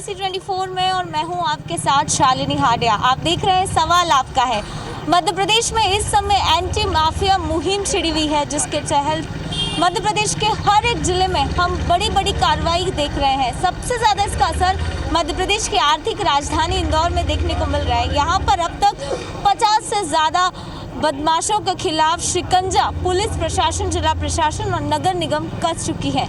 IC24 में और मैं हूं आपके साथ शालिनी हाडिया। आप देख रहे हैं सवाल आपका है। मध्य प्रदेश में इस समय एंटी माफिया मुहिम छिड़ी हुई है, जिसके तहत मध्य प्रदेश के हर एक जिले में हम बड़ी बड़ी कार्रवाई देख रहे हैं। सबसे ज़्यादा इसका असर मध्य प्रदेश की आर्थिक राजधानी इंदौर में देखने को मिल रहा है। यहाँ पर अब तक 50 से ज़्यादा बदमाशों के खिलाफ शिकंजा पुलिस प्रशासन, जिला प्रशासन और नगर निगम कस चुकी है।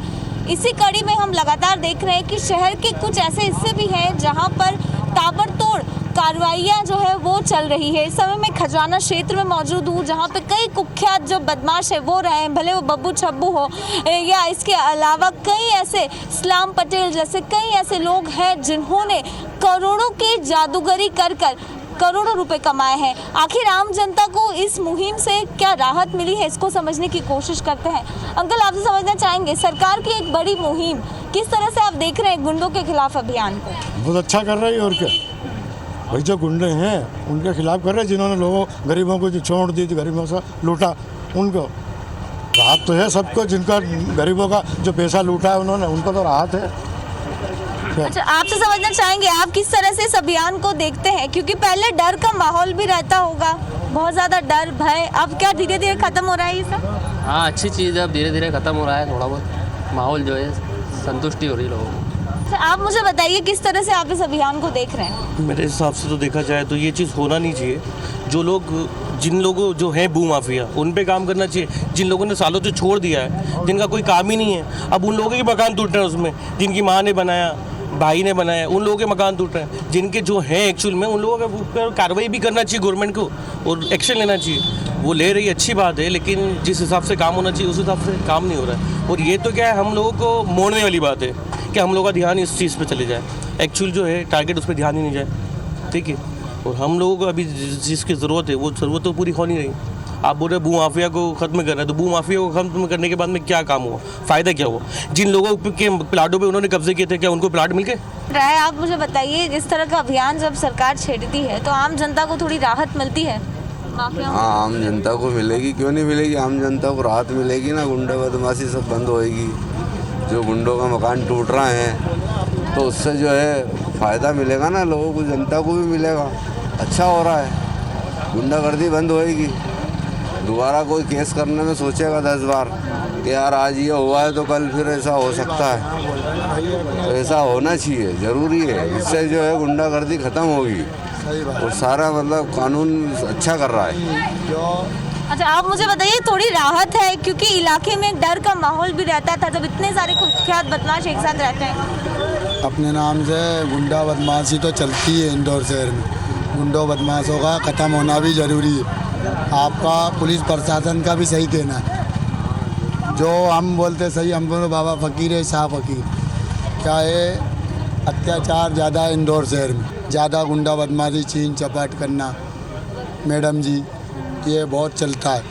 इसी कड़ी में हम लगातार देख रहे हैं कि शहर के कुछ ऐसे हिस्से भी हैं जहां पर ताबड़तोड़ कार्रवाइयां जो है वो चल रही है। इस समय मैं खजाना क्षेत्र में मौजूद हूँ, जहां पे कई कुख्यात जो बदमाश है वो रहे हैं, भले वो बब्बू छब्बू हो या इसके अलावा कई ऐसे इस्लाम पटेल जैसे कई ऐसे लोग हैं जिन्होंने करोड़ों की जादूगरी कर करोड़ों रुपए कमाए हैं। आखिर आम जनता को इस मुहिम से क्या राहत मिली है, इसको समझने की कोशिश करते हैं। अंकल, आपसे समझना चाहेंगे, सरकार की एक बड़ी मुहिम किस तरह से आप देख रहे हैं गुंडों के खिलाफ अभियान को? बहुत अच्छा कर रही है। और क्या भाई, जो गुंडे हैं उनके खिलाफ कर रहे हैं, जिन्होंने लोगों गरीबों को जो छोड़ दी थी, गरीबों से लूटा, उनको राहत तो है। सबको जिनका गरीबों का जो पैसा लूटा है उन्होंने, उनको तो राहत है। अच्छा, आपसे समझना चाहेंगे आप किस तरह से इस अभियान को देखते हैं, क्योंकि पहले डर का माहौल भी रहता होगा, बहुत ज़्यादा डर भय, अब क्या धीरे धीरे खत्म हो रहा है ये सब? हाँ, अच्छी चीज़ है, अब धीरे धीरे खत्म हो रहा है। थोड़ा बहुत माहौल जो है संतुष्टि हो रही है लोगों को। अच्छा, आप मुझे बताइए किस तरह से आप इस अभियान को देख रहे हैं? मेरे हिसाब से तो देखा जाए तो ये चीज़ होना नहीं चाहिए। जो लोग, जिन लोगों जो हैं भू माफिया, उन पे काम करना चाहिए। जिन लोगों ने सालों से छोड़ दिया है, जिनका कोई काम ही नहीं है, अब उन लोगों के मकान टूट रहे हैं उसमें, जिनकी माँ ने बनाया, भाई ने बनाया, उन लोगों के मकान टूट रहे हैं। जिनके जो हैं एक्चुअल में, उन लोगों के ऊपर कार्रवाई भी करना चाहिए गवर्नमेंट को, और एक्शन लेना चाहिए। वो ले रही है, अच्छी बात है, लेकिन जिस हिसाब से काम होना चाहिए उस हिसाब से काम नहीं हो रहा है। और ये तो क्या है, हम लोगों को मोड़ने वाली बात है कि हम लोगों का ध्यान इस चीज़ पे चले जाए। एक्चुअल जो है टारगेट उस पर ध्यान ही नहीं जाए, ठीक है। और हम लोगों को अभी जिस चीज़ की ज़रूरत है वो ज़रूरत तो पूरी हो नहीं रही। आप बोल रहे भू माफिया को ख़त्म कर रहे हैं, तो भू माफिया को ख़त्म करने के बाद में क्या काम हुआ, फ़ायदा क्या हुआ? जिन लोगों के प्लाटों पे उन्होंने कब्जे किए थे, क्या उनको प्लाट मिल गए? राय, आप मुझे बताइए, इस तरह का अभियान जब सरकार छेड़ती है तो आम जनता को थोड़ी राहत मिलती है? हाँ, आम जनता को मिलेगी, क्यों नहीं मिलेगी? आम जनता को राहत मिलेगी ना। गुंडा बदमाशी सब बंद होएगी। जो गुंडों का मकान टूट रहा है तो उससे जो है फ़ायदा मिलेगा ना लोगों को, जनता को भी मिलेगा। अच्छा हो रहा है, गुंडागर्दी बंद होएगी। दोबारा कोई केस करने में सोचेगा 10 बार कि यार आज ये हुआ है तो कल फिर ऐसा हो सकता है। तो ऐसा होना चाहिए, ज़रूरी है। इससे जो है गुंडागर्दी ख़त्म होगी और सारा मतलब कानून अच्छा कर रहा है। अच्छा, आप मुझे बताइए, थोड़ी राहत है क्योंकि इलाके में डर का माहौल भी रहता था जब इतने सारे कुख्यात बदमाश एक साथ रहते हैं? अपने नाम से गुंडा बदमाशी तो चलती है इंदौर शहर में। गुंडों बदमाशों का ख़त्म होना भी ज़रूरी है। आपका पुलिस प्रशासन का भी सही कहना है। जो हम बोलते सही, हम बोलो बाबा फ़कीर है, शाह फ़कीर। क्या है, अत्याचार ज़्यादा है इंदौर शहर में, ज़्यादा गुंडा बदमाशी, छीन झपट करना, मैडम जी, ये बहुत चलता है।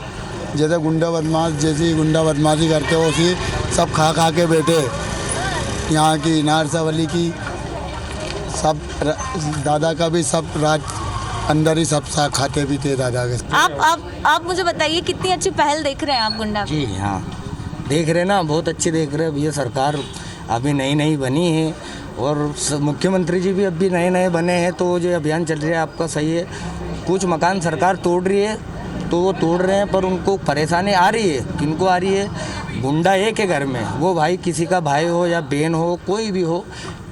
जैसे गुंडा बदमाश जैसी गुंडा बदमाशी करते हो, उसी सब खा के बैठे। यहाँ की नारसावली की सब दादा का भी सब राज अंदर ही सब सा खाते भी थे दादा के। आप मुझे बताइए, कितनी अच्छी पहल देख रहे हैं आप गुंडा? जी हाँ, देख रहे ना, बहुत अच्छी देख रहे हैं। ये सरकार अभी नई बनी है और मुख्यमंत्री जी भी अभी नए बने हैं, तो जो अभियान चल रहा है आपका सही है। कुछ मकान सरकार तोड़ रही है तो वो तोड़ रहे हैं, पर उनको परेशानी आ रही है। किनको आ रही है? गुंडा एक है घर में, वो भाई किसी का भाई हो या बहन हो, कोई भी हो,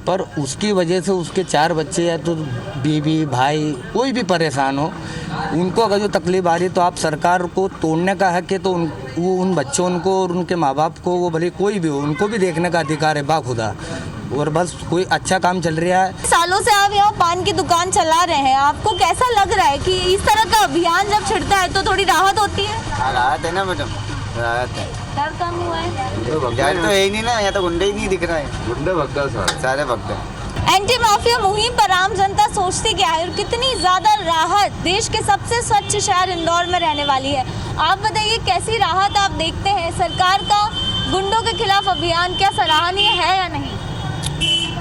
पर उसकी वजह से उसके 4 बच्चे या तो बीवी भाई कोई भी परेशान हो, उनको अगर जो तकलीफ आ रही है तो आप सरकार को तोड़ने का हक है। तो वो उन बच्चों को और उनके माँ बाप को, वो भले कोई भी हो, उनको भी देखने का अधिकार है बाखुदा। और बस कोई अच्छा काम चल रहा है। सालों से आप यहाँ पान की दुकान चला रहे हैं, आपको कैसा लग रहा है कि इस तरह का अभियान जब छिड़ता है तो थोड़ी राहत होती है? राहत है ना मैडम, राहत है। डर कम हुआ है? डर तो है ही नहीं ना, यहाँ तो गुंडे ही नहीं दिख रहा है। गुंडे भगदा सारे भगदा। एंटी माफिया मुहिम पर आम जनता सोचती क्या है और कितनी ज्यादा राहत देश के सबसे स्वच्छ शहर इंदौर में रहने वाली है? आप बताइए, कैसी राहत आप देखते हैं? सरकार का गुंडों के खिलाफ अभियान क्या सराहनीय है या नहीं?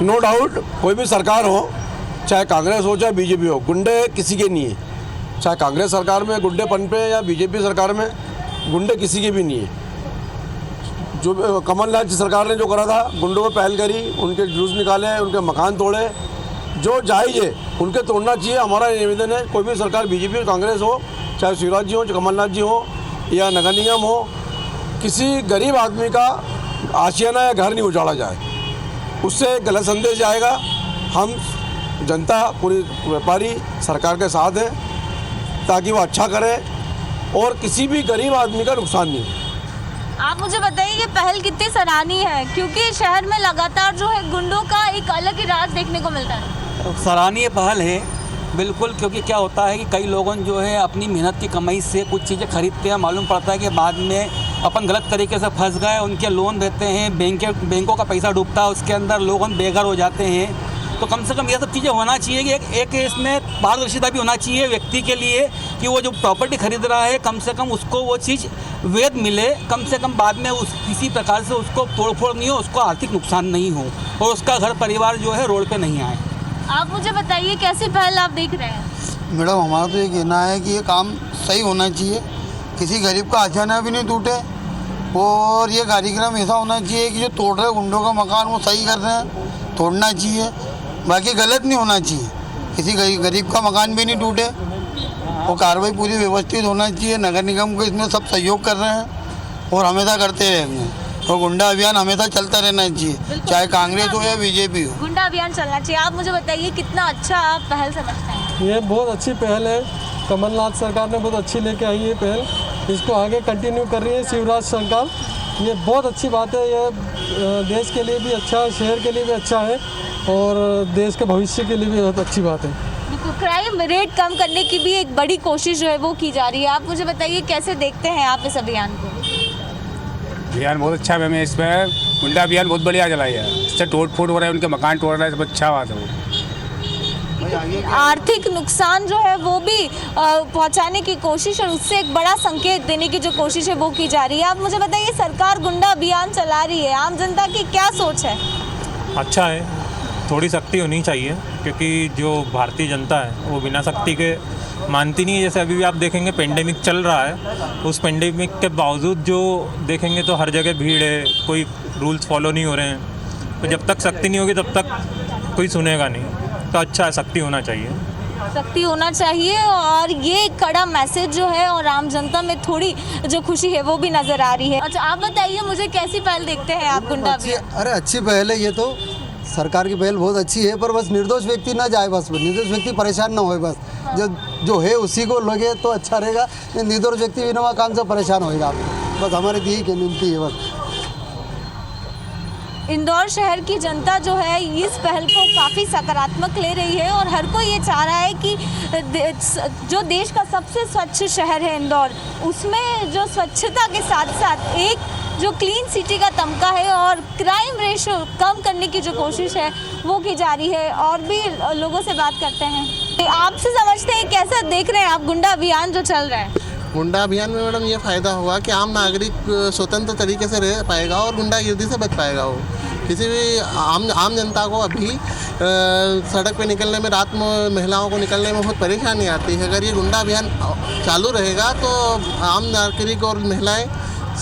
नो डाउट, कोई भी सरकार हो, चाहे कांग्रेस हो चाहे बीजेपी हो, गुंडे किसी के नहीं है। चाहे कांग्रेस सरकार में गुंडेपन पे या बीजेपी सरकार में गुंडे किसी के भी नहीं है। जो कमलनाथ सरकार ने जो करा था, गुंडों पर पहल करी, उनके जुलूस निकाले, उनके मकान तोड़े, जो जायज़ है उनके तोड़ना चाहिए। हमारा निवेदन है, कोई भी सरकार बीजेपी कांग्रेस हो, चाहे शिवराज जी हो, चाहे कमलनाथ जी हो या नगर निगम हो, किसी गरीब आदमी का आशियाना या घर नहीं उजाड़ा जाए, उससे गलत संदेश जाएगा। हम जनता पूरी व्यापारी सरकार के साथ है ताकि वो अच्छा करे और किसी भी गरीब आदमी का नुकसान नहीं हो। आप मुझे बताइए ये पहल कितनी सराहनीय है, क्योंकि शहर में लगातार जो है गुंडों का एक अलग ही राज देखने को मिलता है। सराहनीय पहल है बिल्कुल, क्योंकि क्या होता है कि कई लोगों जो है अपनी मेहनत की कमाई से कुछ चीज़ें खरीदते हैं, मालूम पड़ता है कि बाद में अपन गलत तरीके से फंस गए, उनके लोन रहते हैं, बैंकों का पैसा डूबता है, उसके अंदर लोग बेघर हो जाते हैं। तो कम से कम ये सब चीज़ें होना चाहिए कि एक इसमें पारदर्शिता भी होना चाहिए व्यक्ति के लिए कि वो जो प्रॉपर्टी खरीद रहा है कम से कम उसको वो चीज़ वैध मिले, कम से कम बाद में उस किसी प्रकार से उसको तोड़फोड़ नहीं हो, उसको आर्थिक नुकसान नहीं हो और उसका घर परिवार जो है रोड पे नहीं आए। आप मुझे बताइए कैसी पहल आप देख रहे हैं? मैडम हमारा तो ये कहना है कि ये काम सही होना चाहिए, किसी गरीब का आशियाना भी नहीं टूटे और ये कार्यक्रम ऐसा होना चाहिए कि जो तोड़ रहे गुंडों का मकान वो सही कर रहे हैं, तोड़ना चाहिए, बाकी गलत नहीं होना चाहिए, किसी गरीब का मकान भी नहीं टूटे, वो कार्रवाई पूरी व्यवस्थित होना चाहिए। नगर निगम को इसमें सब सहयोग कर रहे हैं और हमेशा करते रहेंगे और गुंडा अभियान हमेशा चलता रहना चाहिए, चाहे कांग्रेस हो या बीजेपी हो। गुंडा अभियान चलना चाहिए। आप मुझे बताइए कितना अच्छा आप पहल समझते हैं? ये बहुत अच्छी पहल है, कमलनाथ सरकार ने बहुत अच्छी लेके आई है पहल, इसको आगे कंटिन्यू कर रही है शिवराज सरकार। ये बहुत अच्छी बात है, ये देश के लिए भी अच्छा है, शहर के लिए भी अच्छा है और देश के भविष्य के लिए भी बहुत अच्छी बात है। क्राइम रेट कम करने की भी एक बड़ी कोशिश जो है वो की जा रही है। आप मुझे बताइए कैसे देखते हैं आप इस अभियान को? अभियान बहुत अच्छा है, मैं इसमें गुंडा अभियान बहुत बढ़िया चलाया है, इससे तोड़ फोड़ हो रहा है, उनके मकान तोड़ रहा है, सब अच्छा बात है। आर्थिक नुकसान जो है वो भी पहुंचाने की कोशिश और उससे एक बड़ा संकेत देने की जो कोशिश है वो की जा रही है। आप मुझे बताइए सरकार गुंडा अभियान चला रही है, आम जनता की क्या सोच है? अच्छा है, थोड़ी सख्ती होनी चाहिए क्योंकि जो भारतीय जनता है वो बिना सख्ती के मानती नहीं है। जैसे अभी भी आप देखेंगे पेंडेमिक चल रहा है, उस पेंडेमिक के बावजूद जो देखेंगे तो हर जगह भीड़ है, कोई रूल्स फॉलो नहीं हो रहे हैं। तो जब तक सख्ती नहीं होगी तब तक कोई सुनेगा नहीं। तो अच्छा है, सख्ती होना चाहिए, सख्ती होना चाहिए और ये कड़ा मैसेज जो है और आम जनता में थोड़ी जो खुशी है वो भी नज़र आ रही है। अच्छा आप बताइए मुझे कैसी पहल देखते हैं आप गुंडा अभियान? अरे अच्छी पहल है, ये तो सरकार की पहल बहुत अच्छी है, पर बस निर्दोष व्यक्ति ना जाए, बस निर्दोष व्यक्ति परेशान ना होए, बस जो है उसी को लगे तो अच्छा रहेगा। निर्दोष व्यक्ति बिना काम से परेशान होएगा, बस हमारी दी की विनती है। बस इंदौर शहर की जनता जो है इस पहल को काफ़ी सकारात्मक ले रही है और हर कोई ये चाह रहा है कि जो देश का सबसे स्वच्छ शहर है इंदौर, उसमें जो स्वच्छता के साथ साथ एक जो क्लीन सिटी का तमगा है और क्राइम रेशो कम करने की जो कोशिश है वो की जा रही है। और भी लोगों से बात करते हैं, आपसे समझते हैं कैसा देख रहे हैं आप गुंडा अभियान जो चल रहा है? गुंडा अभियान में मैडम ये फ़ायदा हुआ कि आम नागरिक स्वतंत्र तरीके से रह पाएगा और गुंडागिर्दी से बच पाएगा। वो किसी भी आम जनता को अभी सड़क पे निकलने में, रात में महिलाओं को निकलने में बहुत परेशानी आती है। अगर ये गुंडा अभियान चालू रहेगा तो आम नागरिक और महिलाएं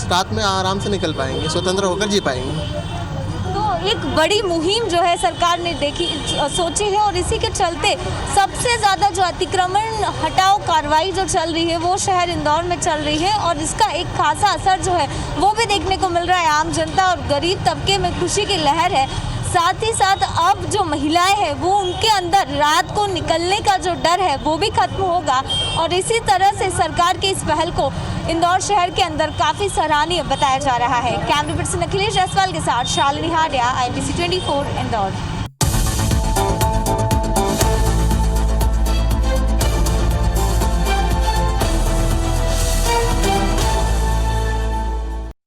रात में आराम से निकल पाएंगे, स्वतंत्र होकर जी पाएंगे। एक बड़ी मुहिम जो है सरकार ने सोची है और इसी के चलते सबसे ज़्यादा जो अतिक्रमण हटाओ कार्रवाई जो चल रही है वो शहर इंदौर में चल रही है और इसका एक खासा असर जो है वो भी देखने को मिल रहा है। आम जनता और गरीब तबके में खुशी की लहर है। साथ ही साथ अब जो महिलाएं हैं वो उनके अंदर रात को निकलने का जो डर है वो भी खत्म होगा और इसी तरह से सरकार की इस पहल को इंदौर शहर के अंदर काफ़ी सराहनीय बताया जा रहा है। कैमरा पर्सन अखिलेश जायसवाल के साथ शालिनी हाडिया, ITC 24 इंदौर।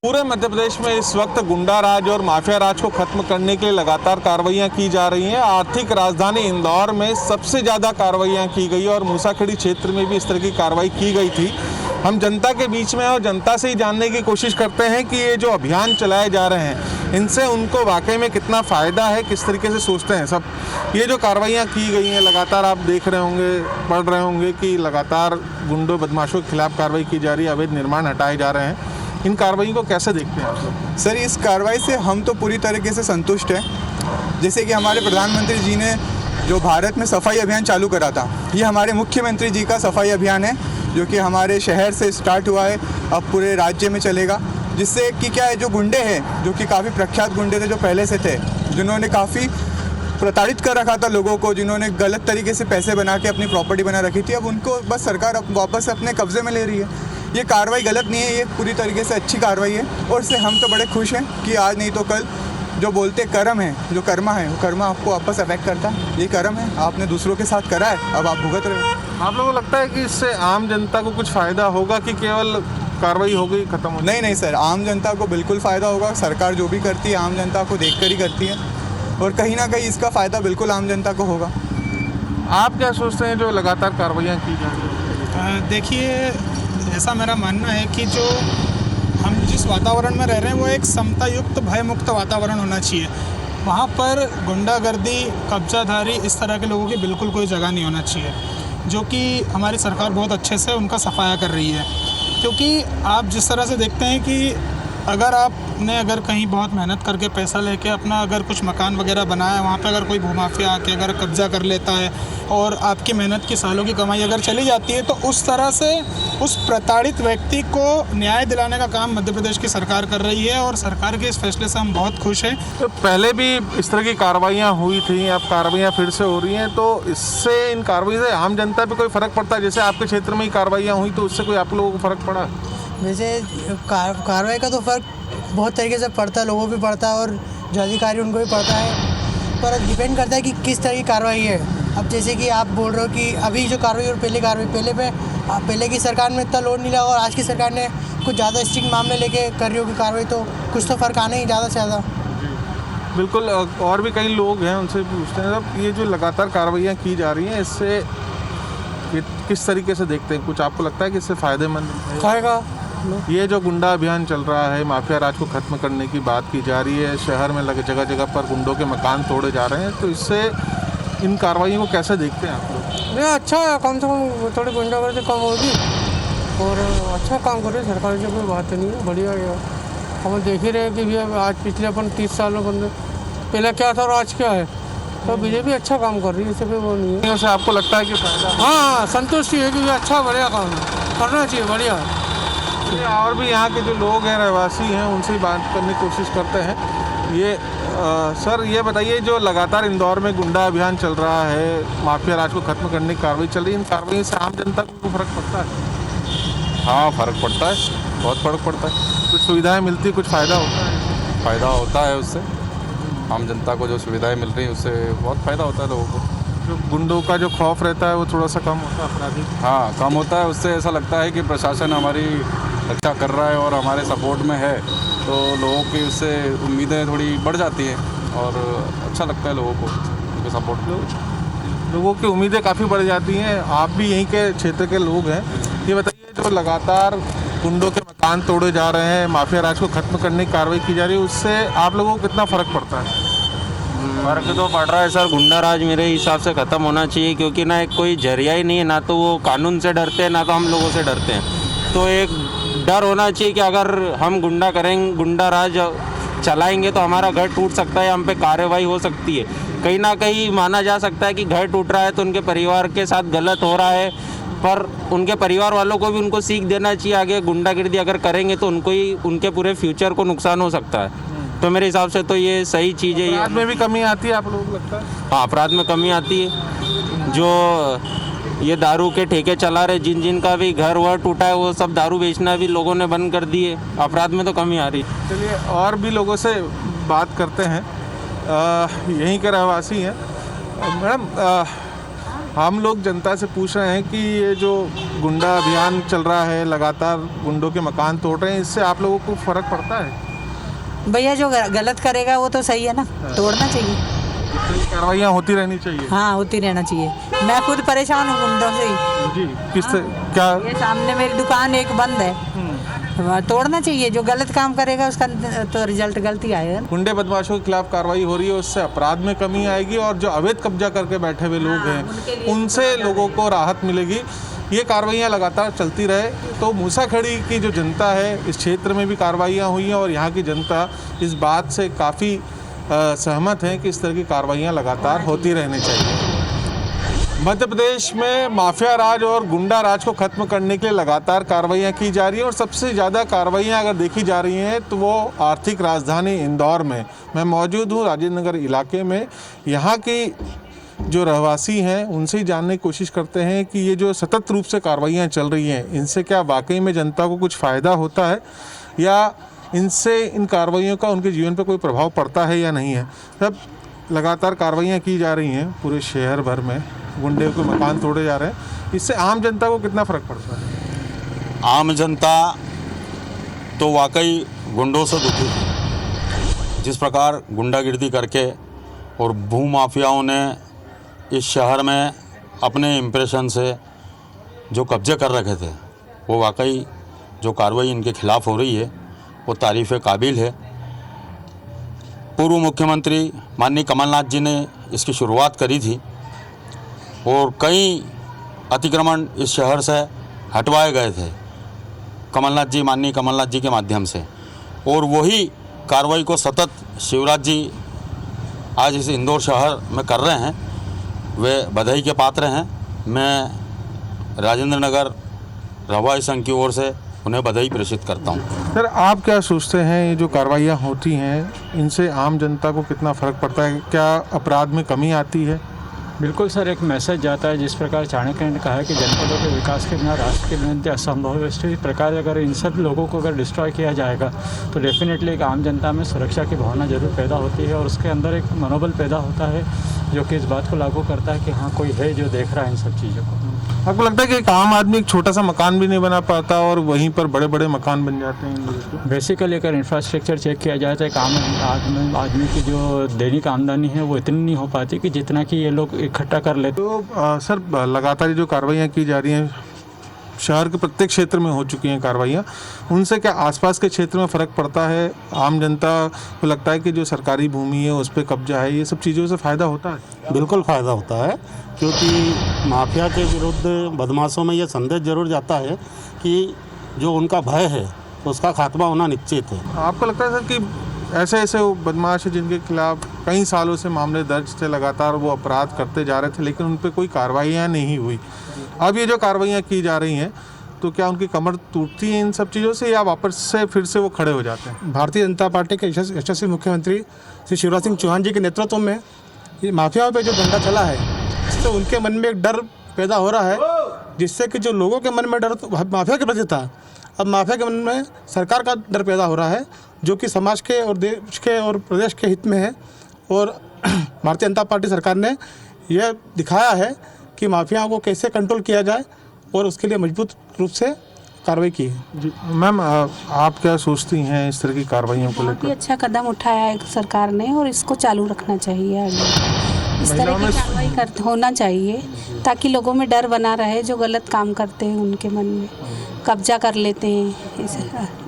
पूरे मध्य प्रदेश में इस वक्त गुंडा राज और माफिया राज को खत्म करने के लिए लगातार कार्रवाइयां की जा रही हैं। आर्थिक राजधानी इंदौर में सबसे ज़्यादा कार्रवाइयां की गई और मूसाखेड़ी क्षेत्र में भी इस तरह की कार्रवाई की गई थी। हम जनता के बीच में और जनता से ही जानने की कोशिश करते हैं कि ये जो अभियान चलाए जा रहे हैं इनसे उनको वाकई में कितना फ़ायदा है, किस तरीके से सोचते हैं सब। ये जो कार्रवाइयाँ की गई हैं लगातार आप देख रहे होंगे, पढ़ रहे होंगे कि लगातार गुंडों बदमाशों के खिलाफ कार्रवाई की जा रही है, अवैध निर्माण हटाए जा रहे हैं इन कार्रवाई को कैसे देखते हैं आप लोग? सर, इस कार्रवाई से हम तो पूरी तरीके से संतुष्ट हैं। जैसे कि हमारे प्रधानमंत्री जी ने जो भारत में सफाई अभियान चालू करा था, ये हमारे मुख्यमंत्री जी का सफाई अभियान है, जो कि हमारे शहर से स्टार्ट हुआ है, अब पूरे राज्य में चलेगा। जिससे कि क्या है, जो गुंडे हैं, जो कि काफ़ी प्रख्यात गुंडे थे जो पहले से थे, जिन्होंने काफ़ी प्रताड़ित कर रखा था लोगों को, जिन्होंने गलत तरीके से पैसे बना के अपनी प्रॉपर्टी बना रखी थी, अब उनको बस सरकार अब वापस अपने कब्जे में ले रही है। ये कार्रवाई गलत नहीं है, ये पूरी तरीके से अच्छी कार्रवाई है और इससे हम तो बड़े खुश हैं कि आज नहीं तो कल जो बोलते कर्म है, जो कर्मा है, वो कर्मा आपको वापस अफेक्ट करता है। ये कर्म है, आपने दूसरों के साथ करा है, अब आप भुगत रहे हो। आप लोगों को लगता है कि इससे आम जनता को कुछ फ़ायदा होगा कि केवल कार्रवाई हो गई खत्म हो? नहीं सर, आम जनता को बिल्कुल फ़ायदा होगा। सरकार जो भी करती है आम जनता को देख कर ही करती है और कहीं ना कहीं इसका फ़ायदा बिल्कुल आम जनता को होगा। आप क्या सोचते हैं जो लगातार कार्रवाइयाँ की जा रही हैं? देखिए, ऐसा मेरा मानना है कि जो हम जिस वातावरण में रह रहे हैं वो एक समता युक्त, भय मुक्त वातावरण होना चाहिए। वहाँ पर गुंडागर्दी, कब्जाधारी, इस तरह के लोगों की बिल्कुल कोई जगह नहीं होना चाहिए, जो कि हमारी सरकार बहुत अच्छे से उनका सफाया कर रही है। क्योंकि आप जिस तरह से देखते हैं कि अगर कहीं बहुत मेहनत करके पैसा लेके अपना अगर कुछ मकान वगैरह बनाया है, वहाँ पे अगर कोई भूमाफिया आके अगर कब्जा कर लेता है और आपकी मेहनत की सालों की कमाई अगर चली जाती है, तो उस तरह से उस प्रताड़ित व्यक्ति को न्याय दिलाने का काम मध्य प्रदेश की सरकार कर रही है और सरकार के इस फैसले से हम बहुत खुश हैं। तो पहले भी इस तरह की कार्रवाइयाँ हुई थी, अब कार्रवाइयाँ फिर से हो रही हैं, तो इससे इन कार्रवाई से आम जनता पे कोई फ़र्क पड़ता है? जैसे आपके क्षेत्र में ही कार्रवाइयाँ हुई तो उससे कोई आप लोगों को फ़र्क पड़ा? वैसे कार्रवाई का तो फ़र्क बहुत तरीके से पड़ता है, लोगों को भी पड़ता है और जो अधिकारी उनको भी पड़ता है, पर डिपेंड करता है कि किस तरह की कार्रवाई है। अब जैसे कि आप बोल रहे हो कि अभी जो कार्रवाई और पहले की सरकार में इतना लोड नहीं लगा और आज की सरकार ने कुछ ज़्यादा स्ट्रिक्ट मामले लेके कर रही होगी कार्रवाई, तो कुछ तो फ़र्क आना ही ज़्यादा से ज़्यादा। बिल्कुल। और भी कई लोग हैं, उनसे पूछते हैं, अब ये जो लगातार कार्रवाइयाँ की जा रही हैं, इससे किस तरीके से देखते हैं? कुछ आपको लगता है कि इससे फ़ायदेमंद खाएगा? ये जो गुंडा अभियान चल रहा है, माफिया राज को ख़त्म करने की बात की जा रही है, शहर में जगह जगह पर गुंडों के मकान तोड़े जा रहे हैं, तो इससे इन कार्रवाइयों को कैसे देखते हैं आप लोग? नहीं, अच्छा है, कम से कम थोड़ी गुंडागर्दी कम होगी और अच्छा काम कर रही है सरकार, से कोई बात नहीं है, बढ़िया है। हम देख ही रहे हैं कि भैया आज पिछले 30 सालों में पहले क्या था और आज क्या है, तो बीजेपी अच्छा काम कर रही है, इससे कोई वो नहीं है। वैसे आपको लगता है कि फ़ायदा? हाँ, संतुष्टि है कि अच्छा बढ़िया काम करना चाहिए, बढ़िया है। और भी यहाँ के जो लोग हैं, रहवासी हैं, उनसे बात करने की कोशिश करते हैं। ये सर, ये बताइए, जो लगातार इंदौर में गुंडा अभियान चल रहा है, माफिया राज को ख़त्म करने की कार्रवाई चल रही है, इन कार्रवाई से आम जनता को फ़र्क पड़ता है? हाँ, फ़र्क पड़ता है, बहुत फ़र्क पड़ता है। कुछ सुविधाएँ मिलती, कुछ फ़ायदा होता है? फ़ायदा होता है उससे, आम जनता को जो सुविधाएँ मिल रही हैं उससे बहुत फ़ायदा होता है लोगों को। जो गुंडों का जो खौफ रहता है वो थोड़ा सा कम होता है, अपराधी? हाँ, कम होता है। उससे ऐसा लगता है कि प्रशासन हमारी रक्षा कर रहा है और हमारे सपोर्ट में है, तो लोगों की उससे उम्मीदें थोड़ी बढ़ जाती हैं और अच्छा लगता है लोगों को उनके सपोर्ट में। लोगों की उम्मीदें काफ़ी बढ़ जाती हैं। आप भी यहीं के क्षेत्र के लोग हैं, ये बताइए, जो लगातार गुंडों के मकान तोड़े जा रहे हैं, माफिया राज को ख़त्म करने की कार्रवाई की जा रही है, उससे आप लोगों को कितना फ़र्क पड़ता है? फ़र्क तो पड़ रहा है सर। गुंडा राज मेरे हिसाब से ख़त्म होना चाहिए, क्योंकि ना एक कोई जरिया ही नहीं है, ना तो वो कानून से डरते हैं, ना तो हम लोगों से डरते हैं। तो एक डर होना चाहिए कि अगर हम गुंडा राज चलाएंगे तो हमारा घर टूट सकता है, हम पे कार्रवाई हो सकती है। कहीं ना कहीं माना जा सकता है कि घर टूट रहा है तो उनके परिवार के साथ गलत हो रहा है, पर उनके परिवार वालों को भी उनको सीख देना चाहिए। आगे गुंडागिर्दी अगर करेंगे तो उनको ही, उनके पूरे फ्यूचर को नुकसान हो सकता है। तो मेरे हिसाब से तो ये सही चीज़ है। अपराध में भी कमी आती है आप लोगों को लगता है? हाँ, अपराध में कमी आती है। जो ये दारू के ठेके चला रहे, जिन का भी घर वर टूटा है, वो सब दारू बेचना भी लोगों ने बंद कर दिए। अपराध में तो कमी आ रही है। चलिए और भी लोगों से बात करते हैं, यहीं के रहवासी हैं। मैडम, हम लोग जनता से पूछ रहे हैं कि ये जो गुंडा अभियान चल रहा है, लगातार गुंडों के मकान तोड़ रहे हैं, इससे आप लोगों को फ़र्क पड़ता है? भैया, जो गलत करेगा वो तो सही है ना, तोड़ना चाहिए। कार्रवाइयाँ होती रहनी चाहिए। हाँ, होती रहना चाहिए। मैं खुद परेशान हूँ गुंडों से ही। जी, किससे? क्या? ये सामने मेरी दुकान एक बंद है, तोड़ना चाहिए। जो गलत काम करेगा उसका तो रिजल्ट गलती आएगा। गुंडे बदमाशों के खिलाफ कार्रवाई हो रही है, उससे अपराध में कमी आएगी और जो अवैध कब्जा करके बैठे हुए लोग हैं उनसे लोगों को राहत मिलेगी। ये कार्रवाइयाँ लगातार चलती रहे। तो मूसाखेड़ी की जो जनता है, इस क्षेत्र में भी कार्रवाइयाँ हुई हैं और यहाँ की जनता इस बात से काफ़ी सहमत हैं कि इस तरह की कार्रवाइयाँ लगातार होती रहनी चाहिए। मध्य प्रदेश में माफिया राज और गुंडा राज को खत्म करने के लिए लगातार कार्रवाइयाँ की जा रही हैं और सबसे ज़्यादा कार्रवाइयाँ अगर देखी जा रही हैं तो वो आर्थिक राजधानी इंदौर में। मैं मौजूद हूँ राजेंद्र नगर इलाके में। यहाँ की जो रहवासी हैं उनसे ही जानने की कोशिश करते हैं कि ये जो सतत रूप से कार्रवाइयाँ चल रही हैं, इनसे क्या वाकई में जनता को कुछ फ़ायदा होता है या इनसे इन कार्रवाइयों का उनके जीवन पर कोई प्रभाव पड़ता है या नहीं है। सब लगातार कार्रवाइयाँ की जा रही हैं पूरे शहर भर में, गुंडे के मकान तोड़े जा रहे हैं, इससे आम जनता को कितना फ़र्क पड़ता है? आम जनता तो वाकई गुंडों से दुखी है। जिस प्रकार गुंडागिर्दी करके और भूमाफियाओं ने इस शहर में अपने इम्प्रेशन से जो कब्जे कर रखे थे, वो वाकई जो कार्रवाई इनके खिलाफ़ हो रही है वो तारीफ़ काबिल है। पूर्व मुख्यमंत्री माननीय कमलनाथ जी ने इसकी शुरुआत करी थी और कई अतिक्रमण इस शहर से हटवाए गए थे माननीय कमलनाथ जी के माध्यम से, और वही कार्रवाई को सतत शिवराज जी आज इस इंदौर शहर में कर रहे हैं, वे बधाई के पात्र हैं। मैं राजेंद्र नगर रहवासी संघ की ओर से उन्हें बधाई प्रेषित करता हूं। सर, आप क्या सोचते हैं ये जो कार्रवाइयाँ होती हैं इनसे आम जनता को कितना फ़र्क पड़ता है? क्या अपराध में कमी आती है? बिल्कुल सर, एक मैसेज जाता है। जिस प्रकार चाणक्य ने कहा है कि जनपदों के विकास के बिना राष्ट्र की उन्नति असंभव है, इसी प्रकार अगर इन सब लोगों को अगर डिस्ट्रॉय किया जाएगा तो डेफिनेटली एक आम जनता में सुरक्षा की भावना जरूर पैदा होती है और उसके अंदर एक मनोबल पैदा होता है जो कि इस बात को लागू करता है कि हाँ, कोई है जो देख रहा है इन सब चीज़ों को। आपको लगता है कि एक आम आदमी एक छोटा सा मकान भी नहीं बना पाता और वहीं पर बड़े बड़े मकान बन जाते हैं? बेसिकली अगर इंफ्रास्ट्रक्चर चेक किया जाए तो एक आम आदमी की जो दैनिक आमदनी है वो इतनी नहीं हो पाती कि जितना कि ये लोग इकट्ठा कर लेते। तो सर, लगातार जो कार्रवाइयाँ की जा रही हैं शहर के प्रत्येक क्षेत्र में हो चुकी हैं कार्रवाइयाँ, उनसे क्या आसपास के क्षेत्र में फ़र्क पड़ता है? आम जनता को लगता है कि जो सरकारी भूमि है उस पर कब्जा है, ये सब चीज़ों से फ़ायदा होता है? बिल्कुल फ़ायदा होता है, क्योंकि माफिया के विरुद्ध बदमाशों में ये संदेश जरूर जाता है कि जो उनका भय है उसका खात्मा होना निश्चित है। आपको लगता है सर कि ऐसे ऐसे वो बदमाश हैं जिनके खिलाफ कई सालों से मामले दर्ज थे, लगातार वो अपराध करते जा रहे थे लेकिन उन पर कोई कार्रवाइयाँ नहीं हुई, अब ये जो कार्रवाइयाँ की जा रही हैं तो क्या उनकी कमर टूटती है इन सब चीज़ों से या वापस से फिर से वो खड़े हो जाते हैं? भारतीय जनता पार्टी के यशस्वी मुख्यमंत्री श्री शिवराज सिंह चौहान जी के नेतृत्व में ये माफियाओं पे जो डंडा चला है, इससे उनके मन में एक डर पैदा हो रहा है, जिससे कि जो लोगों के मन में डर माफिया के प्रति था, अब माफिया के मन में सरकार का डर पैदा हो रहा है, जो कि समाज के और देश के और प्रदेश के हित में है। और भारतीय जनता पार्टी सरकार ने यह दिखाया है कि माफियाओं को कैसे कंट्रोल किया जाए और उसके लिए मजबूत रूप से कार्रवाई की है। जी मैम, आप क्या सोचती हैं इस तरह की कार्रवाइयों को लेकर? अच्छा कदम उठाया है सरकार ने और इसको चालू रखना चाहिए आगे। इस तरह की कार्रवाई होना चाहिए ताकि लोगों में डर बना रहे, जो गलत काम करते हैं उनके मन में कब्जा कर लेते हैं।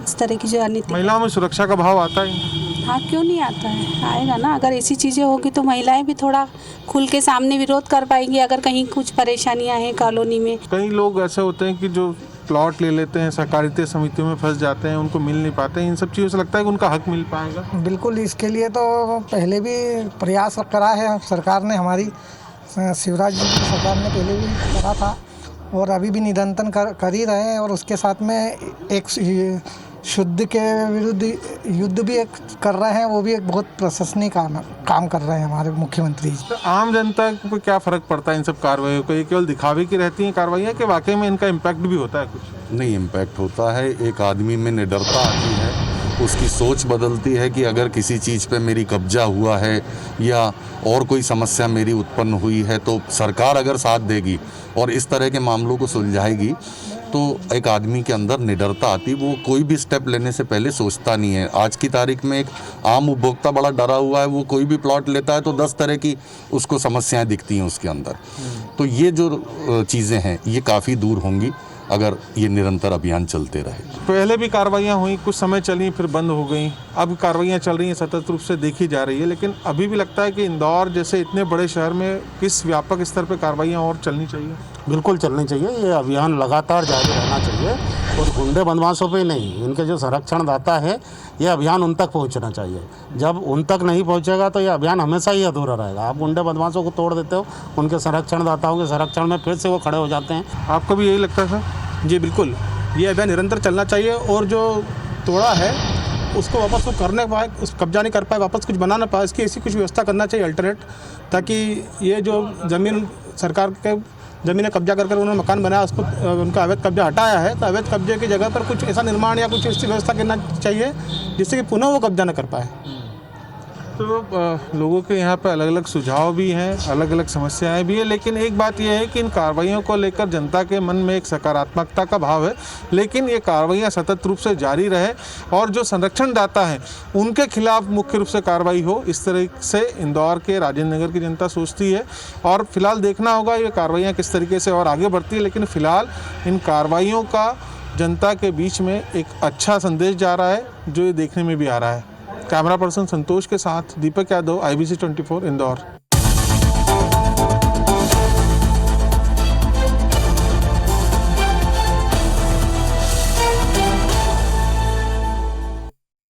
इस तरह की जो अनिति, महिलाओं में सुरक्षा का भाव आता है? हाँ, क्यों नहीं आता है, आएगा ना। अगर ऐसी चीज़ें होगी तो महिलाएं भी थोड़ा खुल के सामने विरोध कर पाएंगी अगर कहीं कुछ परेशानियां हैं कॉलोनी में। कई लोग ऐसे होते हैं कि जो प्लॉट ले लेते हैं, सहकारिता समितियों में फंस जाते हैं, उनको मिल नहीं पाते हैं, इन सब चीज़ों से लगता है कि उनका हक मिल पाएगा? बिल्कुल, इसके लिए तो पहले भी प्रयास करा है सरकार ने, हमारी शिवराज जी की सरकार ने पहले भी करा था और अभी भी निरंतर कर ही रहे हैं। और उसके साथ में एक शुद्ध के विरुद्ध युद्ध भी एक कर रहे हैं, वो भी एक बहुत प्रशंसनीय काम कर रहे हैं हमारे मुख्यमंत्री। तो आम जनता को क्या फ़र्क पड़ता है इन सब कार्रवाइयों को? ये केवल दिखावे की रहती हैं कार्रवाइयाँ कि वाकई में इनका इम्पैक्ट भी होता है कुछ? नहीं, इम्पैक्ट होता है। एक आदमी में निडरता आती है, उसकी सोच बदलती है कि अगर किसी चीज़ पे मेरी कब्जा हुआ है या और कोई समस्या मेरी उत्पन्न हुई है तो सरकार अगर साथ देगी और इस तरह के मामलों को सुलझाएगी तो एक आदमी के अंदर निडरता आती, वो कोई भी स्टेप लेने से पहले सोचता नहीं है। आज की तारीख में एक आम उपभोक्ता बड़ा डरा हुआ है, वो कोई भी प्लॉट लेता है तो 10 तरह की उसको समस्याएं दिखती हैं उसके अंदर। तो ये जो चीज़ें हैं ये काफ़ी दूर होंगी अगर ये निरंतर अभियान चलते रहे। पहले भी कार्रवाइयाँ हुई, कुछ समय चली, फिर बंद हो गई, अब कार्रवाइयाँ चल रही हैं, सतत रूप से देखी जा रही है, लेकिन अभी भी लगता है कि इंदौर जैसे इतने बड़े शहर में किस व्यापक स्तर पर कार्रवाइयाँ और चलनी चाहिए। बिल्कुल चलनी चाहिए, ये अभियान लगातार जारी रहना चाहिए और गुंडे बदमाशों पे नहीं, इनके जो संरक्षण दाता है ये अभियान उन तक पहुंचना चाहिए। जब उन तक नहीं पहुंचेगा तो ये अभियान हमेशा ही अधूरा रहेगा। आप गुंडे बदमाशों को तोड़ देते हो, उनके संरक्षण दाताओं के संरक्षण में फिर से वो खड़े हो जाते हैं। आपको भी यही लगता था? जी बिल्कुल, ये अभियान निरंतर चलना चाहिए और जो तोड़ा है उसको वापस वो करने पाए, उस कब्जा नहीं कर पाए, वापस कुछ बना ना पाए, इसकी ऐसी कुछ व्यवस्था करना चाहिए अल्टरनेट, ताकि ये जो ज़मीन सरकार के ज़मीनें कब्जा कर उन्होंने मकान बनाया उसको उनका अवैध कब्जा हटाया है, तो अवैध कब्जे की जगह पर कुछ ऐसा निर्माण या कुछ ऐसी व्यवस्था करना चाहिए जिससे कि पुनः वो कब्जा न कर पाए। तो लोगों के यहाँ पे अलग अलग सुझाव भी हैं, अलग अलग समस्याएं भी हैं, लेकिन एक बात यह है कि इन कार्रवाइयों को लेकर जनता के मन में एक सकारात्मकता का भाव है, लेकिन ये कार्रवाइयाँ सतत रूप से जारी रहे और जो संरक्षण दाता है उनके खिलाफ मुख्य रूप से कार्रवाई हो, इस तरह से इंदौर के राजेंद्र नगर की जनता सोचती है। और फिलहाल देखना होगा ये कार्रवाइयाँ किस तरीके से और आगे बढ़ती है, लेकिन फिलहाल इन कार्रवाइयों का जनता के बीच में एक अच्छा संदेश जा रहा है, जो ये देखने में भी आ रहा है। कैमरा पर्सन संतोष के साथ दीपक यादव, IBC 24 इंदौर।